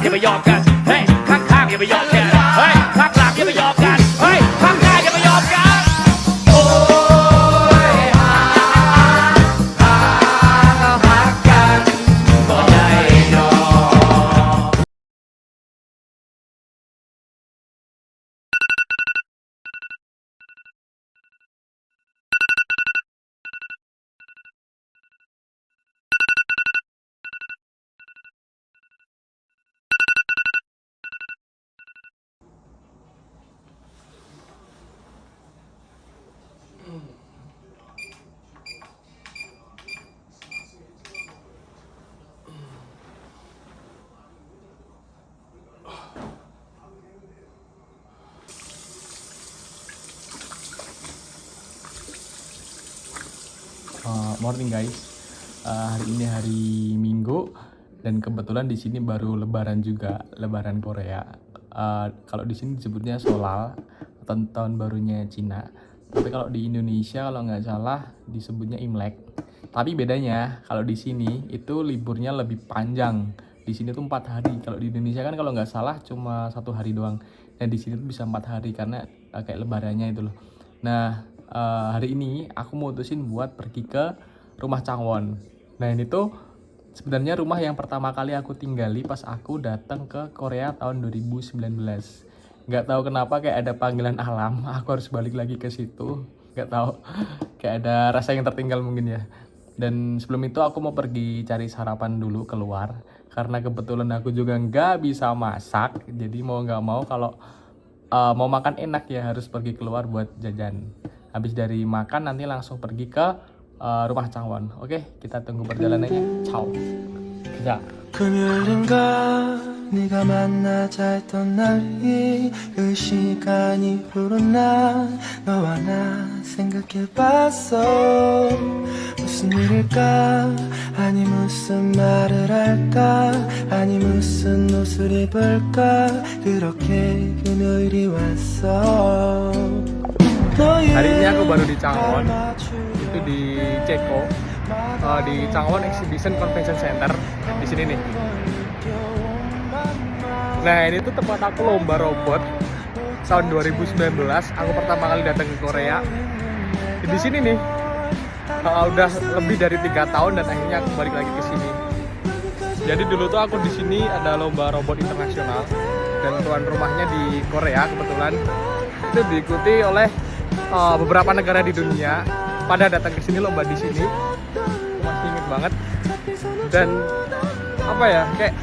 อย่าไปยอมกันเฮ้ยข้างๆอย่าไปยอมกันเฮ้ยข้างหลังอย่าไปยอมกันเฮ้ยข้างหน้าอย่าไปยอมกันโอ้ยฮักกันบ่ได้ดอก Morning guys, hari ini hari Minggu dan kebetulan di sini baru Lebaran juga, Lebaran Korea. Kalau di sini disebutnya Solal atau tahun barunya Cina. Tapi kalau di Indonesia kalau nggak salah disebutnya Imlek. Tapi bedanya kalau di sini itu liburnya lebih panjang. Di sini tuh 4 hari. Kalau di Indonesia kan kalau nggak salah cuma 1 hari doang. Dan di sini tuh bisa 4 hari karena kayak lebarannya itu loh. Nah, hari ini aku mutusin buat pergi ke rumah Changwon. Nah ini tuh sebenarnya rumah yang pertama kali aku tinggali pas aku datang ke Korea tahun 2019. Nggak tahu kenapa kayak ada panggilan alam, aku harus balik lagi ke situ. Nggak tahu, kayak ada rasa yang tertinggal mungkin ya. Dan sebelum itu aku mau pergi cari sarapan dulu keluar. Karena kebetulan aku juga nggak bisa masak, jadi mau nggak mau kalau mau makan enak ya harus pergi keluar buat jajan. Habis dari makan nanti langsung pergi ke rumah Changwon. Oke, kita tunggu perjalanannya. Ciao. Ya. 금요일인가 네가 만나자 했던 날이 그 시간이 흐른 날 너와 나 생각해봤어 무슨 일일까 아니 무슨 말을 할까 아니 무슨 옷을 입을까 그렇게 금요일이 왔어 Hari ini aku baru di Changwon, itu di Ceko, di Changwon Exhibition Convention Center di sini nih. Nah ini tuh tempat aku lomba robot tahun 2019. Aku pertama kali datang ke Korea. Di sini nih, udah lebih dari 3 tahun dan akhirnya aku balik lagi ke sini. Jadi dulu tuh aku di sini ada lomba robot internasional dan tuan rumahnya di Korea kebetulan itu diikuti oleh beberapa negara di dunia pada datang ke sini lomba di sini. Aku masih inget banget dan apa ya kayak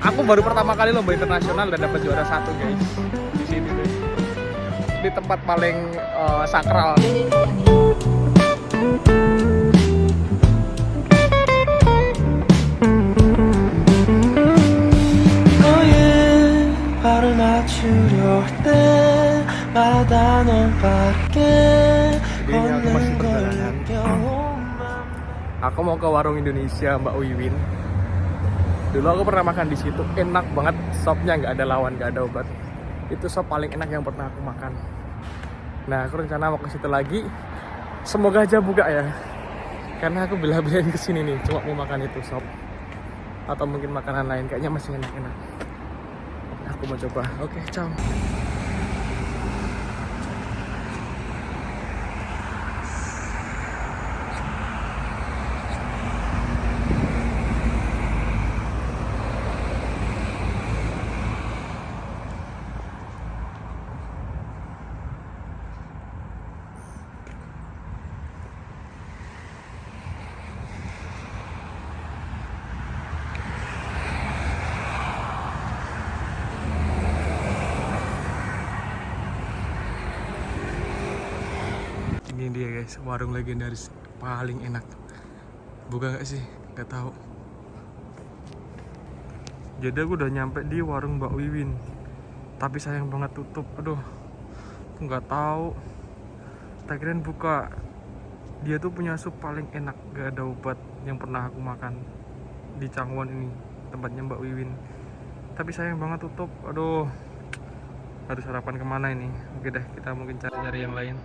aku baru pertama kali lomba internasional dan dapat juara 1 guys di sini deh. Di tempat paling sakral. Jadi ini aku masih perjalanan. Aku mau ke warung Indonesia Mbak Wiwin. Dulu aku pernah makan di situ, enak banget. Sopnya nggak ada lawan, nggak ada obat. Itu sop paling enak yang pernah aku makan. Nah, aku rencana mau ke situ lagi. Semoga aja buka ya. Karena aku bela-belain kesini nih, cuma mau makan itu sop. Atau mungkin makanan lain, kayaknya masih enak-enak. Aku mau coba. Oke, ciao. Ini dia guys, warung legendaris paling enak. Buka nggak sih? Nggak tahu. Jadi aku udah nyampe di warung Mbak Wiwin, tapi sayang banget tutup. Aduh, aku nggak tahu. Tak kirain buka. Dia tuh punya sup paling enak, gak ada obat yang pernah aku makan di Changwon ini, tempatnya Mbak Wiwin. Tapi sayang banget tutup. Aduh, harus sarapan kemana ini? Oke deh, kita mungkin cari yang lain.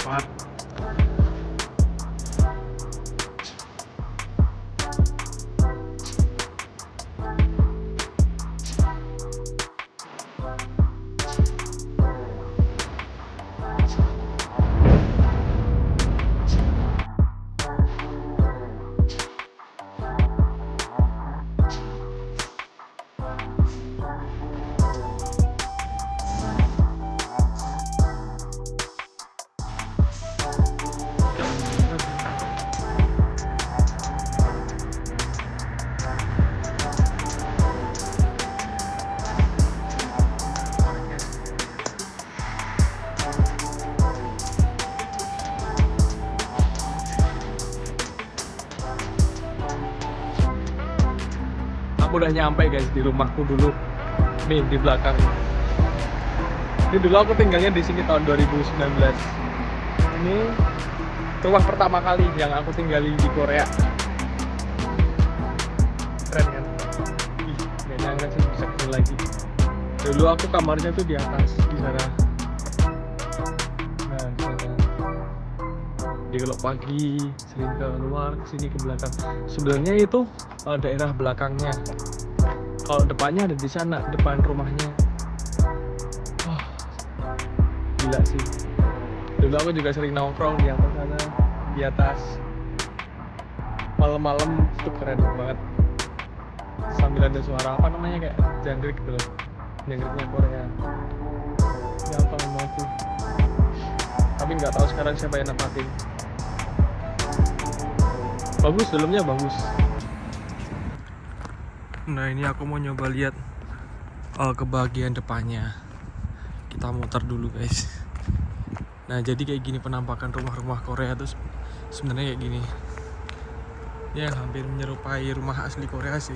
Semangat. Aku udah nyampe guys di rumahku dulu. Nih di belakang. Ini dulu aku tinggalnya di sini tahun 2019. Ini rumah pertama kali yang aku tinggali di Korea. Keren kan? Ih, gak nyangka sih bisa kesini lagi. Dulu aku kamarnya tuh di atas di sana. Nah, di sana. Jadi kalau pagi sering keluar kesini ke belakang. Sebenarnya itu daerah belakangnya. Kalau depannya ada di sana, depan rumahnya. Wah, gila sih. Dulu aku juga sering nongkrong di atas sana, di atas. Malam-malam itu keren banget. Sambil ada suara apa namanya kayak jangkrik gitu loh, jangkriknya Korea. Ya apa namanya tuh? Tapi nggak tahu sekarang siapa yang nempatin. Bagus, dalamnya bagus. Nah ini aku mau nyoba lihat ke bagian depannya. Kita muter dulu guys. Nah jadi kayak gini penampakan rumah-rumah Korea tuh sebenarnya kayak gini. Ya hampir menyerupai rumah asli Korea sih.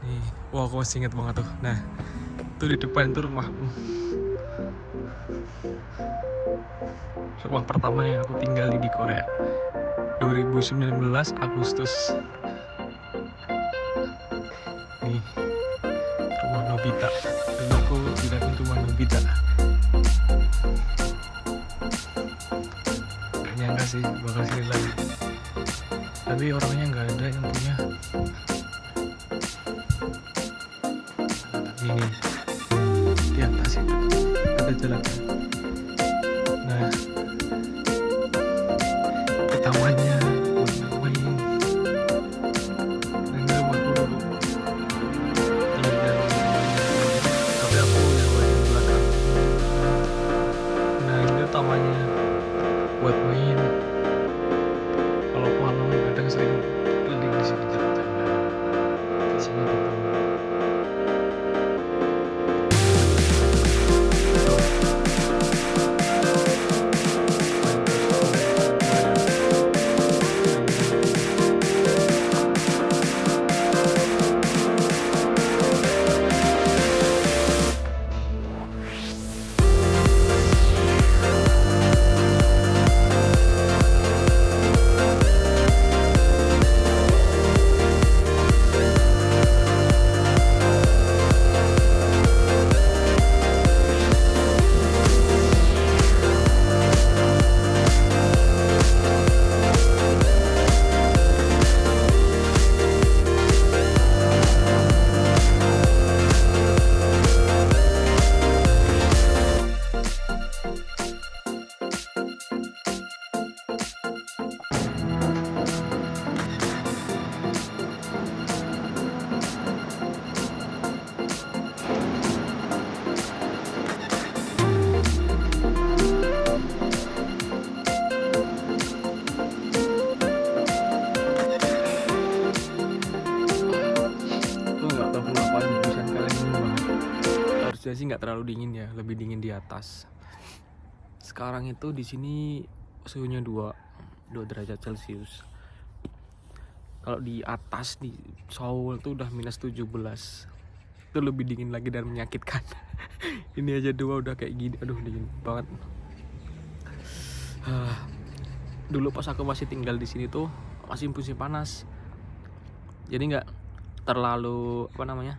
Nih, wah aku masih inget banget tuh. Nah itu di depan itu rumahku. Rumah pertama yang aku tinggali di Korea 2019 Agustus. Nih rumah Nobita. Dulu aku bilangin rumah Nobita. Gak nyangka sih bakal sini lagi. Tapi orangnya nggak ada yang punya. Ini di atas itu ada jalan. Nah ke tamannya buat main. Nah ini rumahku dulu. Ini jalan. Tapi aku yang bagian belakang. Nah ini tamannya buat main. Kalau malam kadang sering keliling di sini jalan-jalan. Di sini gitu. Harusnya sih nggak terlalu dingin ya, lebih dingin di atas. Sekarang itu di sini suhunya 2 derajat Celcius. Kalau di atas di Seoul tuh udah minus 17. Itu lebih dingin lagi dan menyakitkan. Ini aja 2 udah kayak gini, aduh dingin banget. Dulu pas aku masih tinggal di sini tuh masih musim panas. Jadi nggak terlalu apa namanya?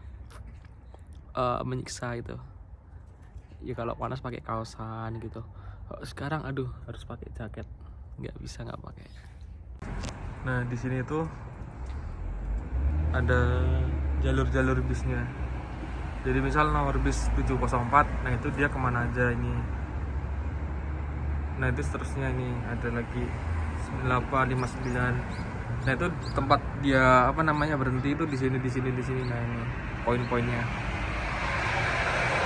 Menyiksa gitu. Ya kalau panas pakai kaosan gitu. Sekarang aduh harus pakai jaket. Nggak bisa nggak pakai. Nah di sini tuh ada jalur-jalur bisnya. Jadi misal nomor bis 704, nah itu dia kemana aja ini. Nah itu seterusnya ini ada lagi 9859. Nah itu tempat dia apa namanya berhenti itu di sini. Nah ini poin-poinnya.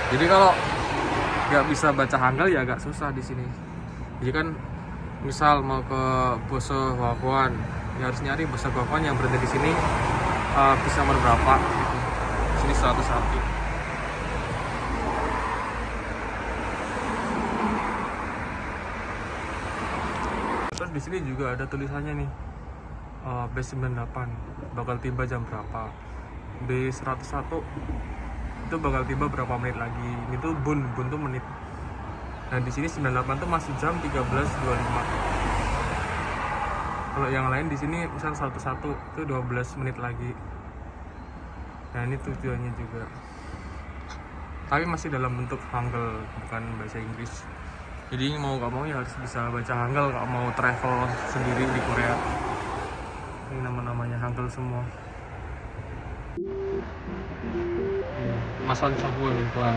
Jadi kalau nggak bisa baca Hangul ya agak susah di sini. Jadi kan misal mau ke Boso Hwakwon, ya harus nyari Boso Hwakwon yang berada di sini bis nomor berapa gitu. Di sini 101. Terus di sini juga ada tulisannya nih. B98 bakal tiba jam berapa, B101 itu bakal tiba berapa menit lagi. Ini tuh bun tuh menit. Nah di sini 98 tuh masih jam 13.25. Kalau yang lain di sini misal 101 itu 12 menit lagi. Nah ini tujuannya juga, tapi masih dalam bentuk Hangul, bukan bahasa Inggris. Jadi mau gak mau ya harus bisa baca Hangul kalau mau travel sendiri di Korea. Ini nama-namanya Hangul semua. Masan sabun tuan.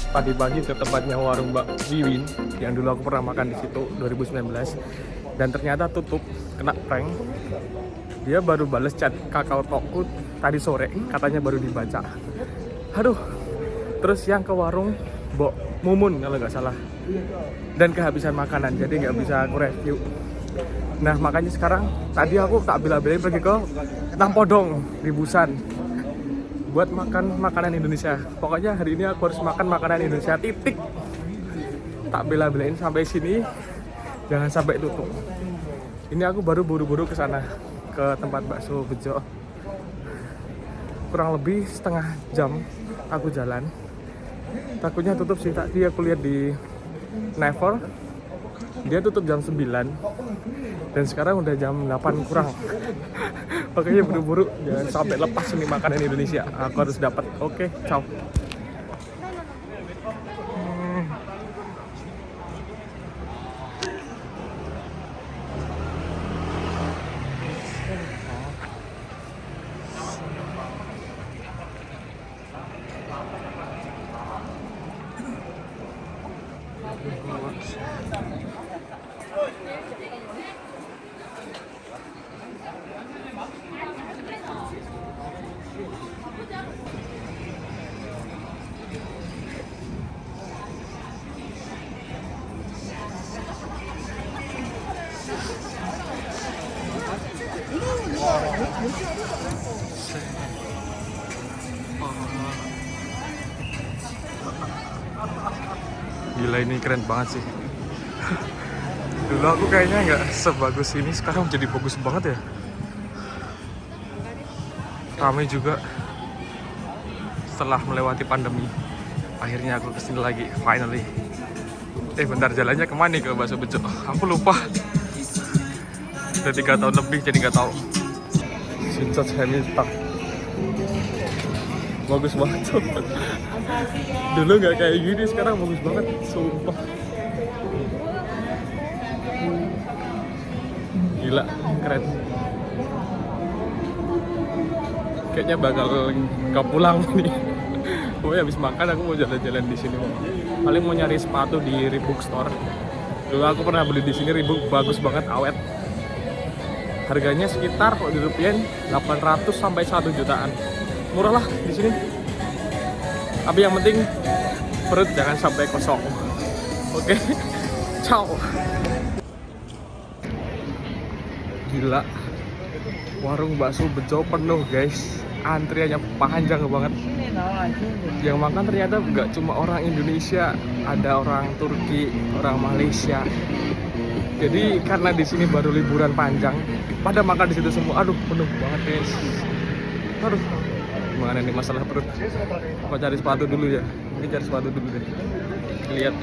Pagi-pagi ke tempatnya warung Mbak Wiwin yang dulu aku pernah makan di situ 2019, dan ternyata tutup, kena prank. Dia baru bales chat Kakao Talkku tadi sore, katanya baru dibaca. Aduh. Terus yang ke warung Mbok Mumun kalau nggak salah, dan kehabisan makanan jadi nggak bisa aku review. Nah makanya sekarang tadi aku tak bela-belain pergi ke Tampodong di Busan buat makan makanan Indonesia. Pokoknya hari ini aku harus makan makanan Indonesia, titik. Tak bela-belain sampai sini, jangan sampai tutup. Ini aku baru buru-buru ke sana, ke tempat bakso bejo. Kurang lebih setengah jam aku jalan. Takutnya tutup sih, tadi aku lihat di Naver dia tutup jam 9 dan sekarang udah jam 8 kurang. Makanya buru-buru, jangan sampai lepas ini makanan Indonesia. Aku harus dapat. Oke, ciao. Gila, ini keren banget sih. Dulu aku kayaknya nggak sebagus ini, sekarang jadi bagus banget ya. Ramai juga. Setelah melewati pandemi, akhirnya aku kesini lagi, finally. Bentar, jalannya kemana nih ke bakso bejo? Aku lupa. Udah 3 tahun lebih jadi nggak tahu. Sincat Hamilton. Bagus banget tuh. Dulu nggak kayak gini, sekarang bagus banget, sumpah. Gila, keren. Kayaknya bakal nggak pulang nih. Pokoknya habis makan aku mau jalan-jalan di sini. Paling mau nyari sepatu di Reebok Store. Dulu aku pernah beli di sini, Reebok bagus banget, awet. Harganya sekitar kalau di rupiah 800 sampai 1 jutaan. Murah lah di sini. Tapi yang penting perut jangan sampai kosong. Oke. Ciao. Gila. Warung bakso Bejo penuh, guys. Antriannya panjang banget. Yang makan ternyata nggak cuma orang Indonesia, ada orang Turki, orang Malaysia. Jadi karena di sini baru liburan panjang, pada makan di situ semua. Aduh, penuh banget, guys. Aduh, gimana nih masalah perut? Mau cari sepatu dulu ya? Mungkin cari sepatu dulu deh. Lihat.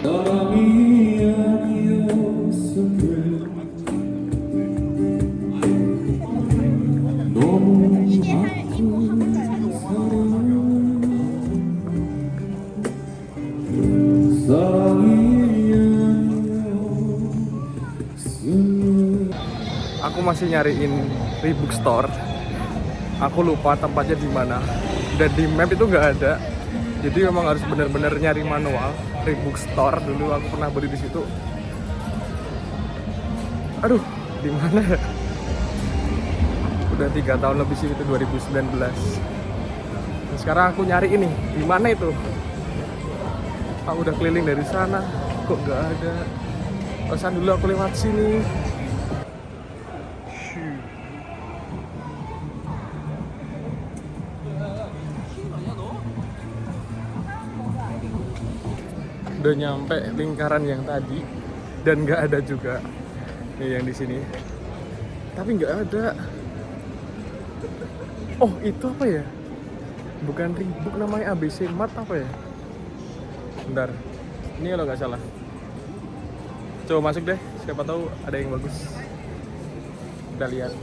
Aku masih nyariin Reebok Store. Aku lupa tempatnya di mana. Dan di map itu nggak ada. Jadi memang harus benar-benar nyari manual. Reebok Store dulu aku pernah beli di situ. Aduh, di mana ya? Udah 3 tahun lebih sih, itu 2019. Dan sekarang aku nyari ini, di mana itu? Aku udah keliling dari sana, kok nggak ada. Pesan dulu aku lewat sini. Udah nyampe lingkaran yang tadi dan nggak ada juga nih yang di sini. Tapi nggak ada. Oh, itu apa ya? Bukan Reebok, namanya ABC Mart apa ya? Bentar, ini kalau nggak salah. Coba masuk deh, siapa tahu ada yang bagus. Kita lihat.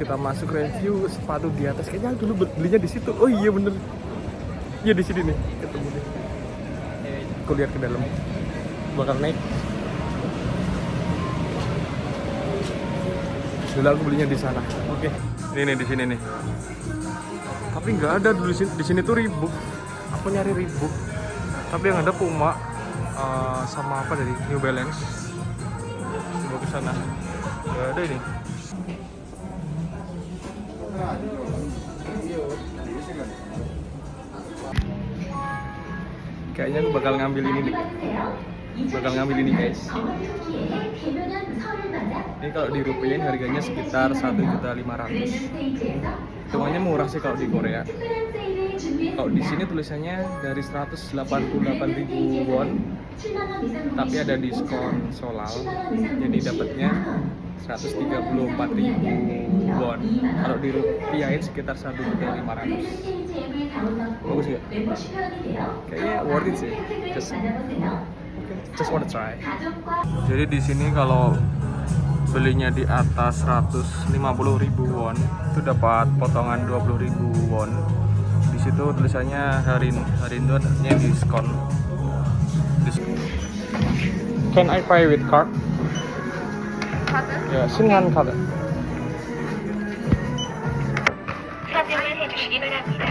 Kita masuk review sepatu di atas. Kayaknya dulu belinya di situ. Oh iya bener. Iya di sini nih, ketemu deh. Aku lihat ke dalam. Bakal naik. Dulu aku belinya di sana. Oke. Ini nih di sini nih. Tapi nggak ada dulu di sini tuh Reebok. Aku nyari Reebok. Tapi yang ada Puma sama apa dari New Balance. Coba ke sana. Nggak ada ini. Kayaknya aku bakal ngambil ini nih. Bakal ngambil ini, guys. Ini kalau dirupiahin harganya sekitar 1.500.000. Hitungannya murah sih kalau di Korea. Kalau di sini tulisannya dari 188.000 won, tapi ada diskon solal, jadi dapatnya 134.000 won. Kalau dirupiahin sekitar 1.500.000. Bagus nggak? Kayaknya worth it sih. Just wanna try. Jadi di sini kalau belinya di atas 150.000 won itu dapat potongan 20.000 won. Di situ tulisannya hari itu adanya diskon. Can I pay with card? Ya, 신한 카드. 사진을 해주시기 바랍니다.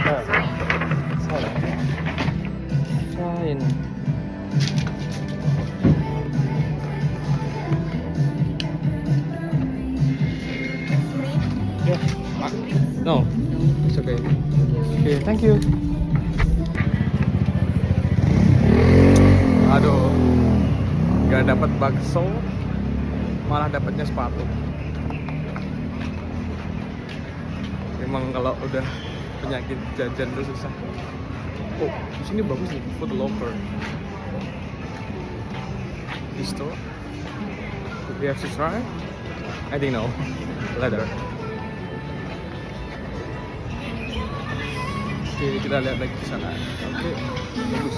사인. No, it's okay. Okay, thank you. Aduh, gak dapat bakso, malah dapatnya sepatu. Emang kalau udah penyakit jajan tuh susah. Oh, di sini bagus nih, Foot Locker. This store. We have to try. I think no, leather. Oke, kita lihat lagi ke sana. Oke, bagus.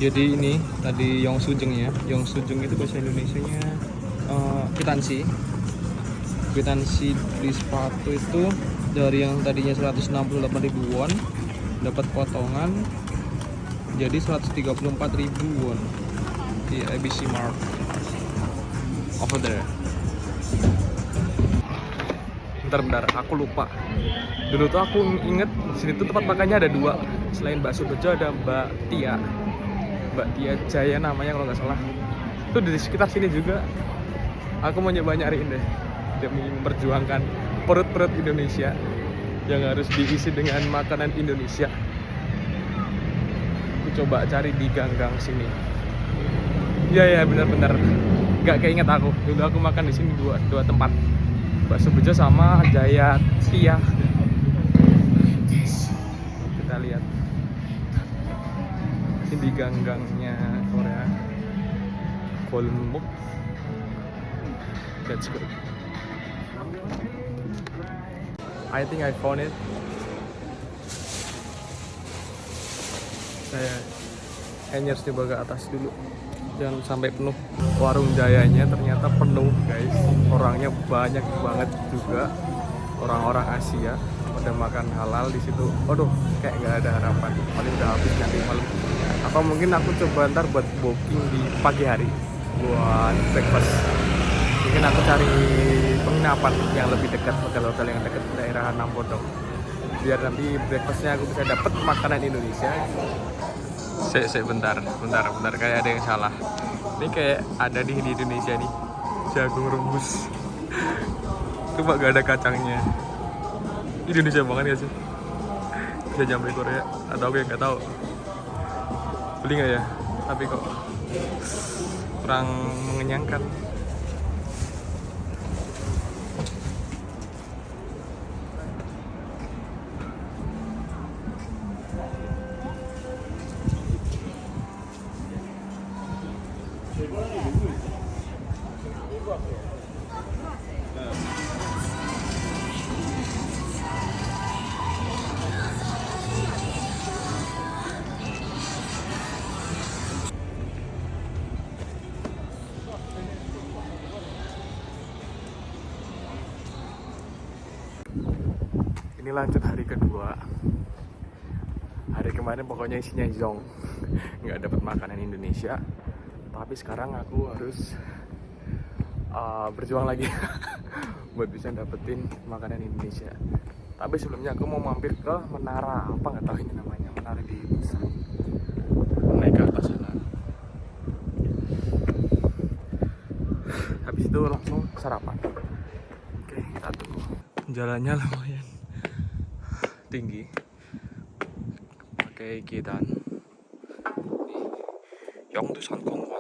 Jadi ini tadi Yongsujeng ya. Yongsujeng itu bahasa Indonesianya kwitansi. Kwitansi beli sepatu itu dari yang tadinya 168.000 won dapat potongan jadi 134.000 won di ABC Mart over there. Bentar, aku lupa. Dulu tuh aku inget di sini tuh tempat makannya ada 2. Selain bakso Bejo ada Mbak Tia Jaya namanya kalau nggak salah. Itu di sekitar sini juga. Aku mau nyoba nyariin deh, demi memperjuangkan perut-perut Indonesia yang harus diisi dengan makanan Indonesia. Aku coba cari di gang-gang sini. Iya benar-benar nggak keinget aku. Dulu aku makan di sini dua tempat, bakso bejo sama Jaya Tia. Kita lihat ini di gang-gangnya Korea. Golmuk. Let's go. I think I found it. Saya hanyers coba ke atas dulu, jangan sampai penuh. Warung Jayanya ternyata penuh guys, orangnya banyak banget juga, orang-orang Asia pada makan halal di situ. Aduh, kayak nggak ada harapan, paling udah habis nanti malam. Atau mungkin aku coba ntar buat booking di pagi hari buat breakfast. Mungkin aku cari penginapan yang lebih dekat, hotel-hotel yang dekat daerah Nampodong, biar nanti breakfastnya aku bisa dapet makanan Indonesia. Bentar, kayak ada yang salah. Ini kayak ada di Indonesia nih, jagung rebus. Cuma gak ada kacangnya. Indonesia banget gak sih? Bisa nyampe Korea, atau aku yang gak tahu. Beli gak ya? Tapi kok kurang mengenyangkan. Ini lanjut hari kedua. Hari kemarin pokoknya isinya zong, nggak dapat makanan Indonesia. Tapi sekarang aku harus berjuang lagi buat bisa dapetin makanan Indonesia. Tapi sebelumnya aku mau mampir ke menara, apa nggak tahu ini namanya, menara di Busan. Naik ke atas sana. Habis itu langsung sarapan. Oke, kita tunggu. Jalannya lumayan tinggi, pakai 계단. 영두산공원.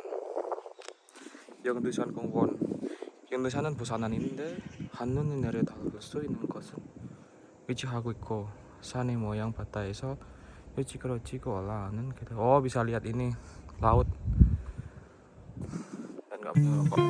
영두산은 부산 아닌데 한눈에 내려다볼 수 있는 곳은 위치하고 있고, 산의 모양 바다에서 일찍으로 찍어 올라가는 계단. bisa lihat ini laut dan nggak punya rokok.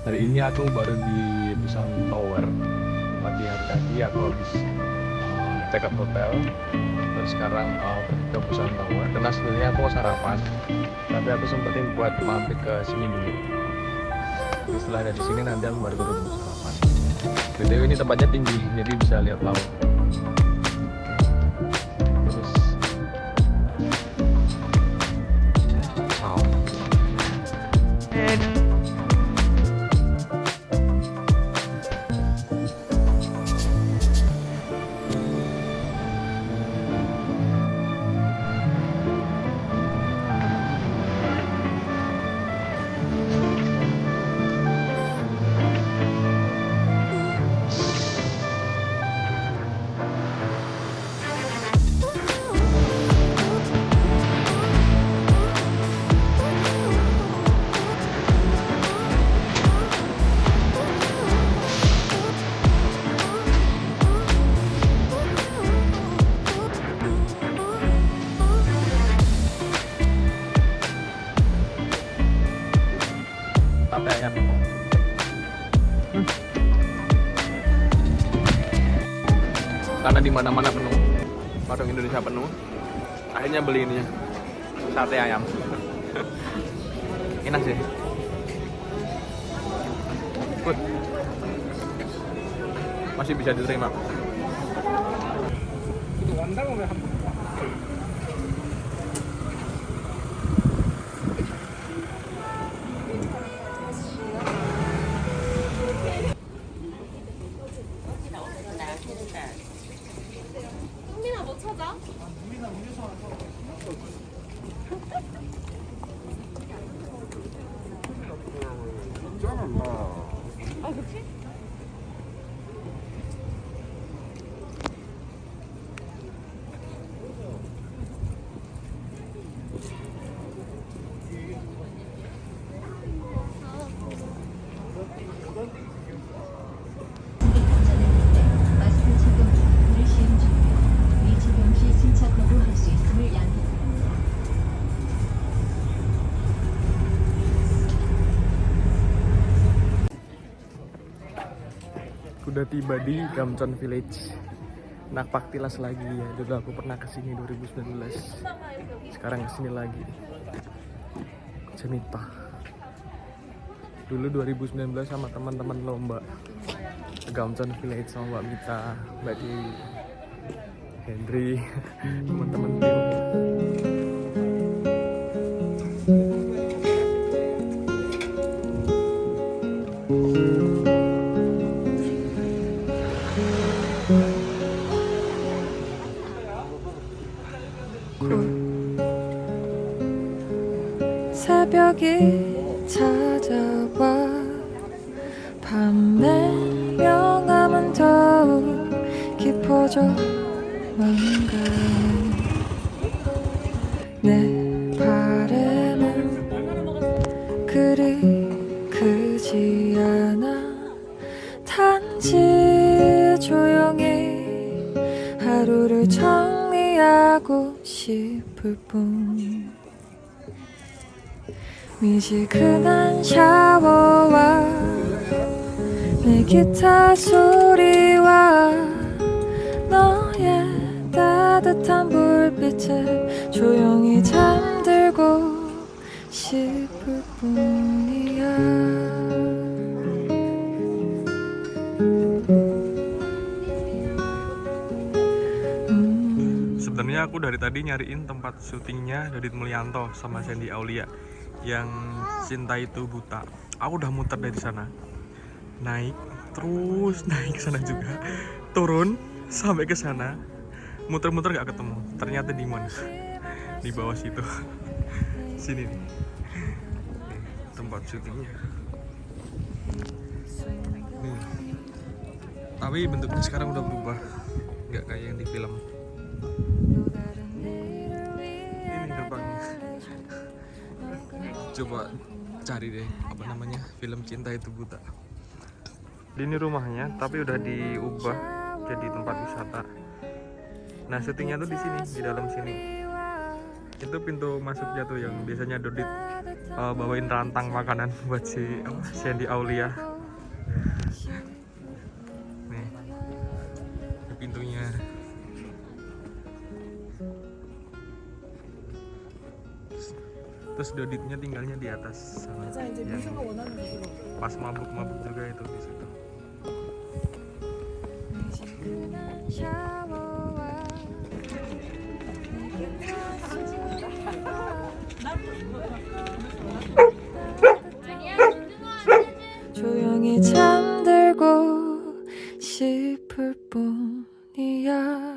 Hari ini aku baru di Busan Tower. Pagi hari tadi aku habis check out hotel. Terus sekarang pergi ke Busan Tower. Karena sebenarnya aku mau sarapan, tapi aku sempetin buat mampir ke sini dulu. Jadi setelah dari sini nanti aku baru ke sarapan. BTW ini tempatnya tinggi, jadi bisa lihat laut. Terus Karena di mana-mana penuh, warung Indonesia penuh. Akhirnya beli ini sate ayam. Enak sih. Good. Masih bisa diterima. 마스크 착용 후 시행 중 미지명 시 승차 거부할 수 있음을 양해드립니다. Udah tiba di Gamcheon Village. Nakpak Tilas lagi ya. Dulu aku pernah kesini 2019. Sekarang kesini lagi. Cenita. Dulu 2019 sama teman-teman lomba ke Gamcheon Village sama Mbak Mita, Mbak Dewi, Henry, teman-teman tim. 새벽이 찾아와 밤의 명암은 더욱 깊어져 망가는 내 바람은 그리 크지 않아 단지 조용히 하루를 정리하고 싶을 뿐 미지근한 샤워와 내 기타 소리와 너의 따뜻한 불빛에 조용히 잠들고 싶을 뿐이야. Sebenarnya aku dari tadi nyariin tempat syutingnya Dodit Mulyanto sama Shandy Aulia yang Cinta Itu Buta. Aku udah muter dari sana, naik terus naik ke sana juga, turun sampai ke sana, muter-muter nggak ketemu. Ternyata di mana? Di bawah situ. Sini nih, tempat syutingnya. Nih. Tapi bentuknya sekarang udah berubah, nggak kayak yang di film. Ini gerbangnya. Coba cari deh apa namanya, film Cinta Itu Buta. Ini rumahnya tapi udah diubah jadi tempat wisata. Nah syutingnya tuh di sini, di dalam sini. Itu pintu masuknya tuh yang biasanya Dodit bawain rantang makanan buat si Shandy Aulia. Nih ini pintunya. Terus Doditnya tinggalnya di atas sana, yang pas mabuk-mabuk juga itu di situ. 조용히 잠들고 싶을 뿐이야.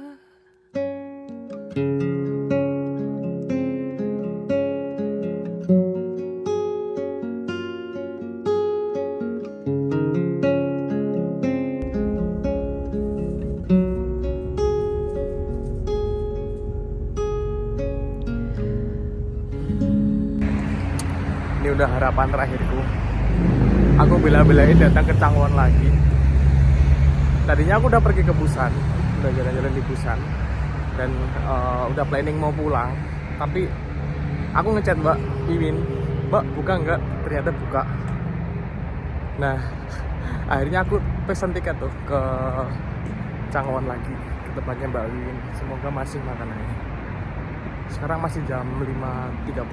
Ini udah harapan terakhirku. Aku bela-belain datang ke Changwon lagi. Tadinya aku udah pergi ke Busan, udah jalan-jalan di Busan, dan udah planning mau pulang. Tapi aku ngechat Mbak Wiwin, Mbak buka nggak? Ternyata buka. Nah Akhirnya aku pesen tiket tuh ke Changwon lagi, ke tempatnya Mbak Wiwin. Semoga masih makanannya. Sekarang masih jam 5.30.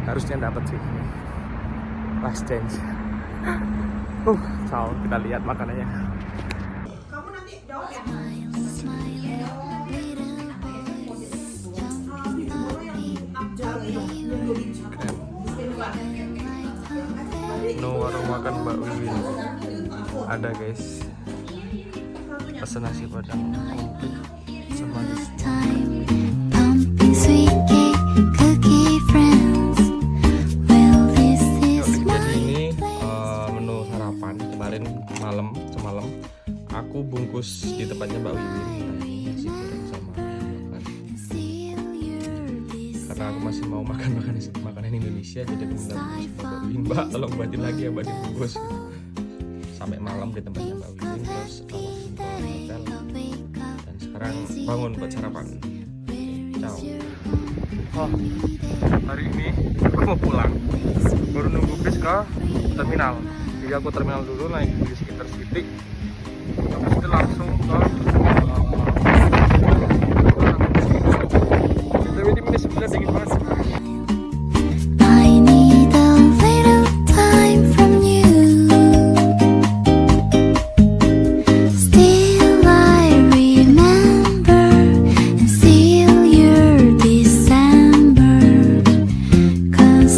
Harusnya dapat sih. Last chance. Ciao, kita lihat makanannya. No, warung makan Mbak Wiwin ada guys. Pesan nasi padang komplit sama Pumping sweet cake, cookie friends. Well, this is jadi ini menu sarapan kemarin semalam aku bungkus di tempatnya Mbak Wiwin nasi goreng sama makan karena aku masih mau makan makanan Indonesia, jadi aku minta bungkus Mbak Wiwin, Mbak tolong buatin lagi ya Mbak dibungkus sampai malam di tempatnya Mbak Wiwin, terus langsung ke hotel dan sekarang bangun buat sarapan. Ciao. Hari ini aku mau pulang, baru nunggu bis ke terminal, jadi aku terminal dulu naik bis Intercity, habis itu langsung ke